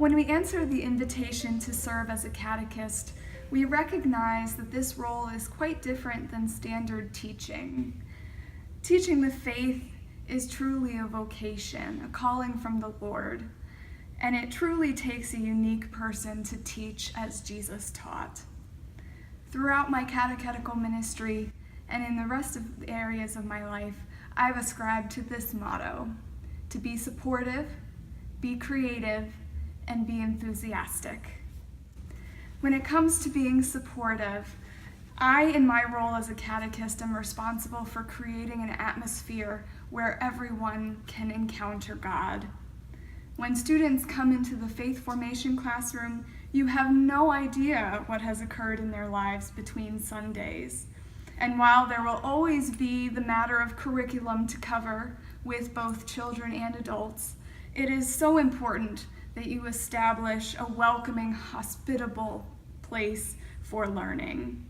When we answer the invitation to serve as a catechist, we recognize that this role is quite different than standard teaching. Teaching the faith is truly a vocation, a calling from the Lord, and it truly takes a unique person to teach as Jesus taught. Throughout my catechetical ministry and in the rest of the areas of my life, I've ascribed to this motto: to be supportive, be creative, and be enthusiastic. When it comes to being supportive, I, in my role as a catechist, am responsible for creating an atmosphere where everyone can encounter God. When students come into the faith formation classroom, you have no idea what has occurred in their lives between Sundays. And while there will always be the matter of curriculum to cover with both children and adults, it is so important that you establish a welcoming, hospitable place for learning.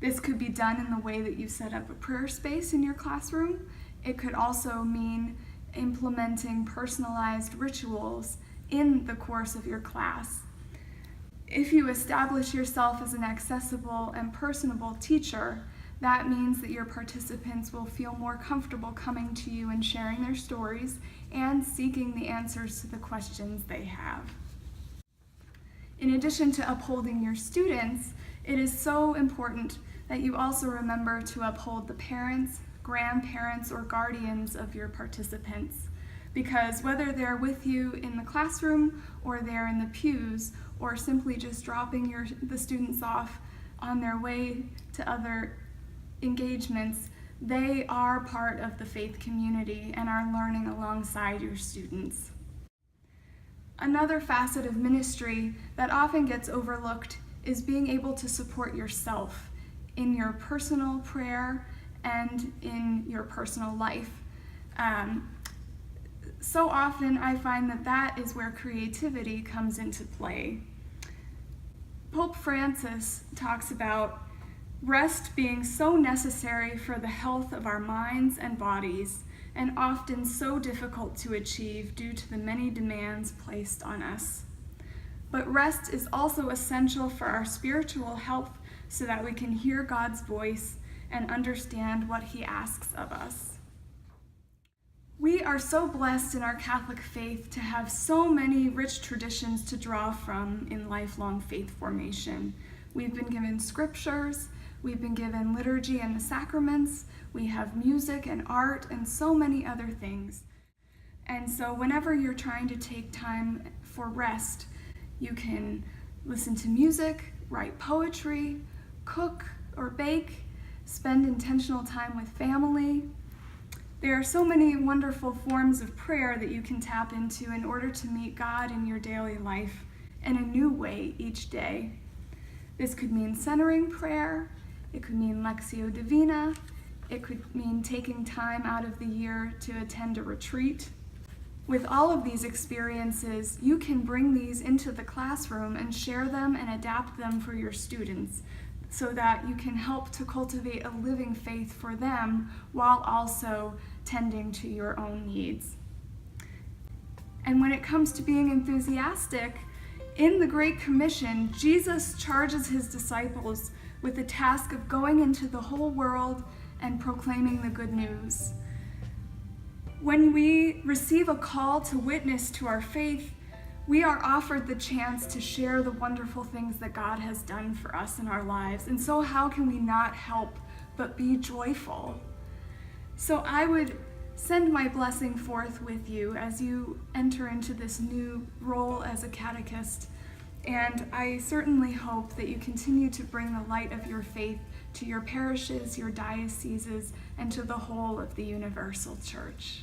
This could be done in the way that you set up a prayer space in your classroom. It could also mean implementing personalized rituals in the course of your class. If you establish yourself as an accessible and personable teacher, that means that your participants will feel more comfortable coming to you and sharing their stories and seeking the answers to the questions they have. In addition to upholding your students, it is so important that you also remember to uphold the parents, grandparents, or guardians of your participants, because whether they're with you in the classroom or they're in the pews or simply just dropping the students off on their way to other engagements, they are part of the faith community and are learning alongside your students. Another facet of ministry that often gets overlooked is being able to support yourself in your personal prayer and in your personal life. So often I find that is where creativity comes into play. Pope Francis talks about rest being so necessary for the health of our minds and bodies, and often so difficult to achieve due to the many demands placed on us. But rest is also essential for our spiritual health so that we can hear God's voice and understand what He asks of us. We are so blessed in our Catholic faith to have so many rich traditions to draw from in lifelong faith formation. We've been given scriptures, we've been given liturgy and the sacraments, we have music and art and so many other things. And so whenever you're trying to take time for rest, you can listen to music, write poetry, cook or bake, spend intentional time with family. There are so many wonderful forms of prayer that you can tap into in order to meet God in your daily life in a new way each day. This could mean centering prayer, it could mean Lectio Divina, it could mean taking time out of the year to attend a retreat. With all of these experiences, you can bring these into the classroom and share them and adapt them for your students so that you can help to cultivate a living faith for them while also tending to your own needs. And when it comes to being enthusiastic, in the Great Commission, Jesus charges His disciples with the task of going into the whole world and proclaiming the good news. When we receive a call to witness to our faith, we are offered the chance to share the wonderful things that God has done for us in our lives. And so how can we not help but be joyful? So I would send my blessing forth with you as you enter into this new role as a catechist. And I certainly hope that you continue to bring the light of your faith to your parishes, your dioceses, and to the whole of the universal church.